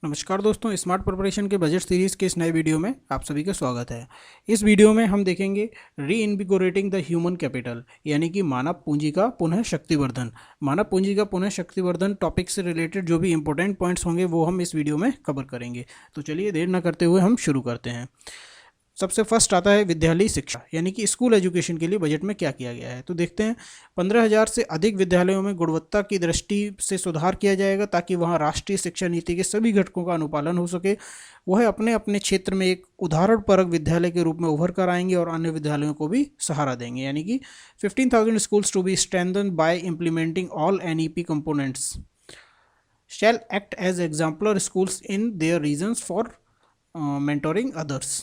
नमस्कार दोस्तों, smart preparation के बजट सीरीज़ के इस नए वीडियो में आप सभी का स्वागत है। इस वीडियो में हम देखेंगे री इन्विगोरेटिंग द ह्यूमन कैपिटल, यानी कि मानव पूंजी का पुनः शक्तिवर्धन। मानव पूंजी का पुनः शक्तिवर्धन टॉपिक से रिलेटेड जो भी इंपॉर्टेंट पॉइंट्स होंगे वो हम इस वीडियो में कवर करेंगे। तो चलिए देर न करते हुए हम शुरू करते हैं। सबसे फर्स्ट आता है विद्यालयी शिक्षा, यानी कि स्कूल एजुकेशन के लिए बजट में क्या किया गया है। तो देखते हैं 15,000 से अधिक विद्यालयों में गुणवत्ता की दृष्टि से सुधार किया जाएगा ताकि वहां राष्ट्रीय शिक्षा नीति के सभी घटकों का अनुपालन हो सके। वह अपने अपने क्षेत्र में एक उदाहरणपरक विद्यालय के रूप में उभर कर आएंगे और अन्य विद्यालयों को भी सहारा देंगे। यानी कि 15,000 schools to be strengthened by implementing all NEP components shall act as exemplar schools in their regions for mentoring others।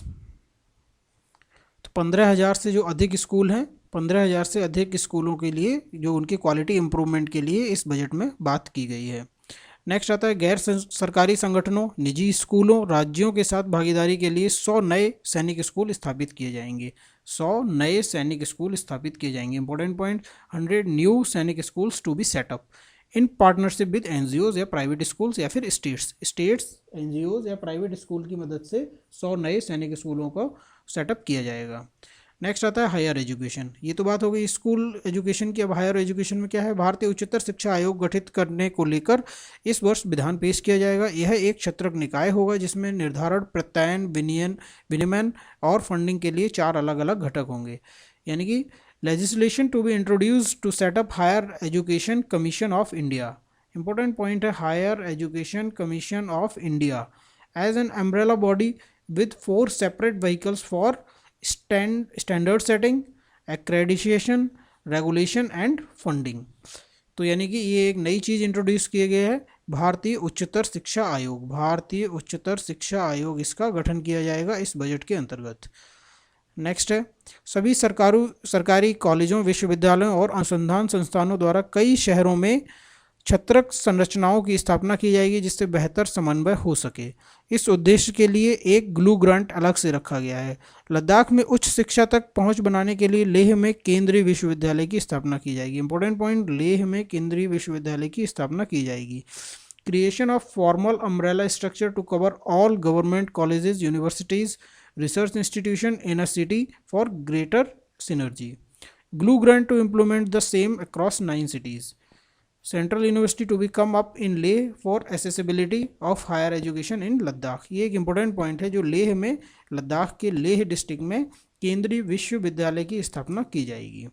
तो 15,000 से जो अधिक स्कूल हैं, 15,000 से अधिक स्कूलों के लिए जो उनकी क्वालिटी इंप्रूवमेंट के लिए इस बजट में बात की गई है। नेक्स्ट आता है गैर सरकारी संगठनों, निजी स्कूलों, राज्यों के साथ भागीदारी के लिए 100 नए सैनिक स्कूल स्थापित किए जाएंगे। 100 नए सैनिक स्कूल स्थापित किए जाएंगे। Important point, 100 new Sainik schools to be set up in partnership with NGOs या प्राइवेट स्कूल्स या फिर स्टेट्स NGOs या प्राइवेट स्कूल की मदद से 100 नए सैनिक स्कूलों को सेटअप किया जाएगा। नेक्स्ट आता है हायर एजुकेशन। ये तो बात हो गई स्कूल एजुकेशन की। अब हायर एजुकेशन में क्या है, भारतीय उच्चतर शिक्षा आयोग गठित करने को लेकर इस वर्ष विधान पेश किया जाएगा। यह एक क्षत्रक निकाय होगा जिसमें निर्धारण, प्रत्यायन, विनियमन और फंडिंग के लिए 4 अलग अलग घटक होंगे। यानी कि legislation to be introduced to set up higher education commission of India. Important point है higher education commission of India as an umbrella body with 4 separate vehicles for standard setting, accreditation, regulation and funding। तो यानी कि ये एक नई चीज़ introduce किए गए है, भारतीय उच्चतर शिक्षा आयोग। भारतीय उच्चतर शिक्षा आयोग इसका गठन किया जाएगा इस बजट के अंतर्गत। नेक्स्ट है सभी सरकारी कॉलेजों, विश्वविद्यालयों और अनुसंधान संस्थानों द्वारा कई शहरों में छत्रक संरचनाओं की स्थापना की जाएगी जिससे बेहतर समन्वय हो सके। इस उद्देश्य के लिए एक ग्लू ग्रांट अलग से रखा गया है। लद्दाख में उच्च शिक्षा तक पहुंच बनाने के लिए लेह में केंद्रीय विश्वविद्यालय की स्थापना की जाएगी। इंपॉर्टेंट पॉइंट, लेह में केंद्रीय विश्वविद्यालय की स्थापना की जाएगी। Creation of formal umbrella structure to cover all government colleges, universities, research institution in a city for greater synergy. Glue grant to implement the same across 9 cities। Central university to be come up in Leh for accessibility of higher education in Ladakh. ये एक important point है जो लेह में, लद्दाख के Leh district में केंद्रीय विश्वविद्यालय की स्थापना की जाएगी।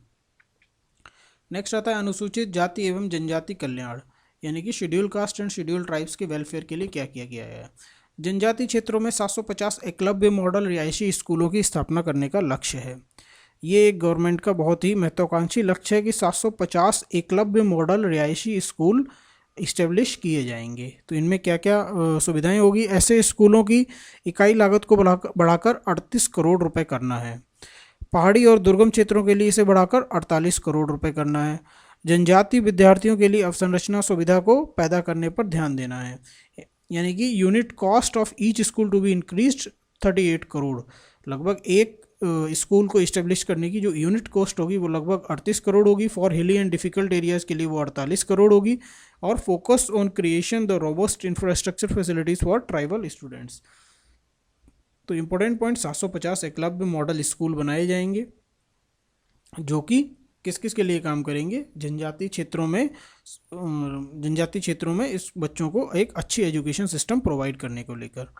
नेक्स्ट आता है अनुसूचित जाति एवं जनजाति कल्याण, यानी कि schedule caste and schedule tribes के वेलफेयर के लिए क्या किया गया है। जनजाति क्षेत्रों में 750 एकलव्य मॉडल रिहायशी स्कूलों की स्थापना करने का लक्ष्य है। ये एक गवर्नमेंट का बहुत ही महत्वाकांक्षी लक्ष्य है कि 750 एकलव्य मॉडल रिहायशी स्कूल इस्टेब्लिश किए जाएंगे। तो इनमें क्या क्या सुविधाएं होगी। ऐसे स्कूलों की इकाई लागत को बढ़ाकर 38 करोड़ रुपए करना है। पहाड़ी और दुर्गम क्षेत्रों के लिए इसे बढ़ाकर 48 करोड़ रुपए करना है। जनजातीय विद्यार्थियों के लिए अवसंरचना सुविधा को पैदा करने पर ध्यान देना है। यानी कि unit cost of each school to be increased 38 crore. लगभग एक स्कूल को इस्टेब्लिश करने की जो यूनिट कॉस्ट होगी वो लगभग 38 करोड़ होगी। फॉर हिली एंड डिफिकल्ट एरियाज़ के लिए वो 48 करोड़ होगी। और focus on creation the robust infrastructure facilities for tribal students. तो important point, 750 Eklavya model school बनाए जाएंगे जो कि किस किस के लिए काम करेंगे, जनजातीय क्षेत्रों में इस बच्चों को एक अच्छी एजुकेशन सिस्टम प्रोवाइड करने को लेकर।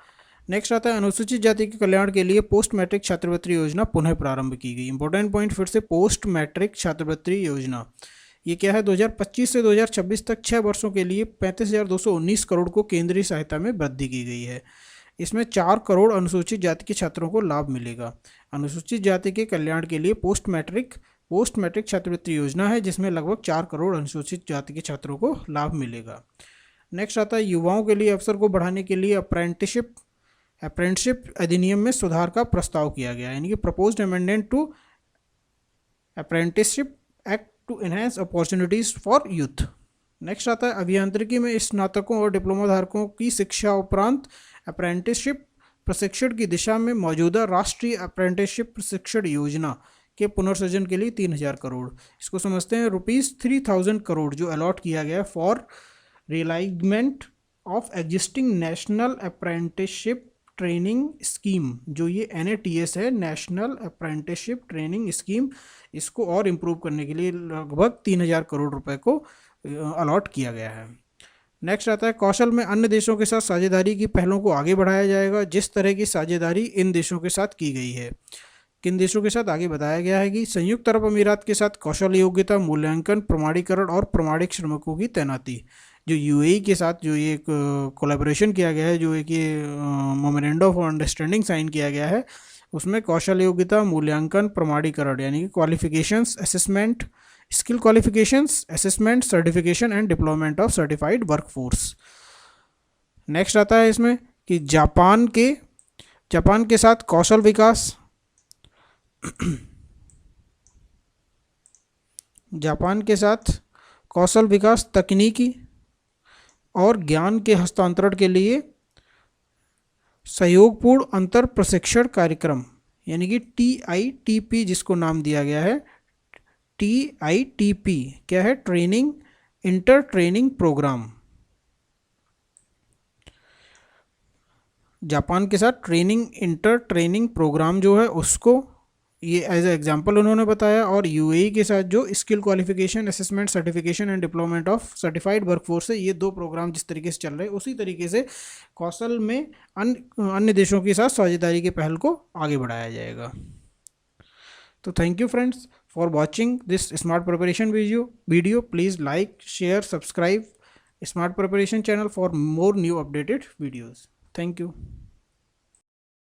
नेक्स्ट आता है अनुसूचित जाति के कल्याण के लिए पोस्ट मैट्रिक छात्रवृत्ति योजना पुनः प्रारंभ की गई। इंपॉर्टेंट पॉइंट फिर से, पोस्ट मैट्रिक छात्रवृत्ति योजना ये क्या है, 2025 से 2026 तक 6 वर्षों के लिए 35,219 करोड़ को केंद्रीय सहायता में वृद्धि की गई है। इसमें 4 करोड़ अनुसूचित जाति के छात्रों को लाभ मिलेगा। अनुसूचित जाति के कल्याण के लिए पोस्ट मैट्रिक छात्रवृत्ति योजना है जिसमें लगभग 4 करोड़ अनुसूचित जाति के छात्रों को लाभ मिलेगा। नेक्स्ट आता है युवाओं के लिए अवसर को बढ़ाने के लिए अप्रेंटिसशिप अधिनियम में सुधार का प्रस्ताव किया गया, यानी कि proposed amendment to apprenticeship act to enhance opportunities for youth. Next आता है अभियांत्रिकी में स्नातकों और डिप्लोमा धारकों की शिक्षा उपरांत अप्रेंटिसशिप प्रशिक्षण की दिशा में मौजूदा राष्ट्रीय अप्रेंटिसशिप प्रशिक्षण योजना के पुनर्सृजन के लिए 3,000 करोड़। इसको समझते हैं ₹3,000 करोड़ जो अलॉट किया गया for realignment of existing national apprenticeship training scheme, जो ये NATS है, नेशनल अप्रेंटिसशिप ट्रेनिंग स्कीम, इसको और इम्प्रूव करने के लिए लगभग 3000 करोड़ रुपए को अलॉट किया गया है। नेक्स्ट आता है कौशल में अन्य देशों के साथ साझेदारी की पहलों को आगे बढ़ाया जाएगा। जिस तरह की साझेदारी इन देशों के साथ की गई है, किन देशों के साथ आगे बताया गया है कि संयुक्त अरब अमीरात के साथ कौशल योग्यता मूल्यांकन, प्रमाणीकरण और प्रमाणिक श्रमिकों की तैनाती। जो UAE के साथ जो ये कोलैबोरेशन किया गया है, जो एक ये मेमोरेंडम ऑफ अंडरस्टैंडिंग साइन किया गया है, उसमें कौशल योग्यता मूल्यांकन, प्रमाणीकरण यानी कि qualifications assessment, skill qualifications assessment, certification and deployment of certified workforce. Next आता है इसमें कि जापान के साथ कौशल विकास जापान के साथ कौशल विकास, तकनीकी और ज्ञान के हस्तांतरण के लिए सहयोगपूर्ण अंतर प्रशिक्षण कार्यक्रम यानी कि TITP जिसको नाम दिया गया है। TITP क्या है? Training inter training program. Japan के साथ ट्रेनिंग इंटर ट्रेनिंग प्रोग्राम जो है उसको ये एज ए एग्जाम्पल उन्होंने बताया, और UAE के साथ जो skill qualification assessment, certification and deployment of certified workforce है, ये 2 प्रोग्राम जिस तरीके से चल रहे हैं उसी तरीके से कौशल में अन्य देशों के साथ साझेदारी के पहल को आगे बढ़ाया जाएगा। तो thank you friends for watching this smart preparation video. Please like, share, subscribe smart preparation channel for more new updated videos. Thank you.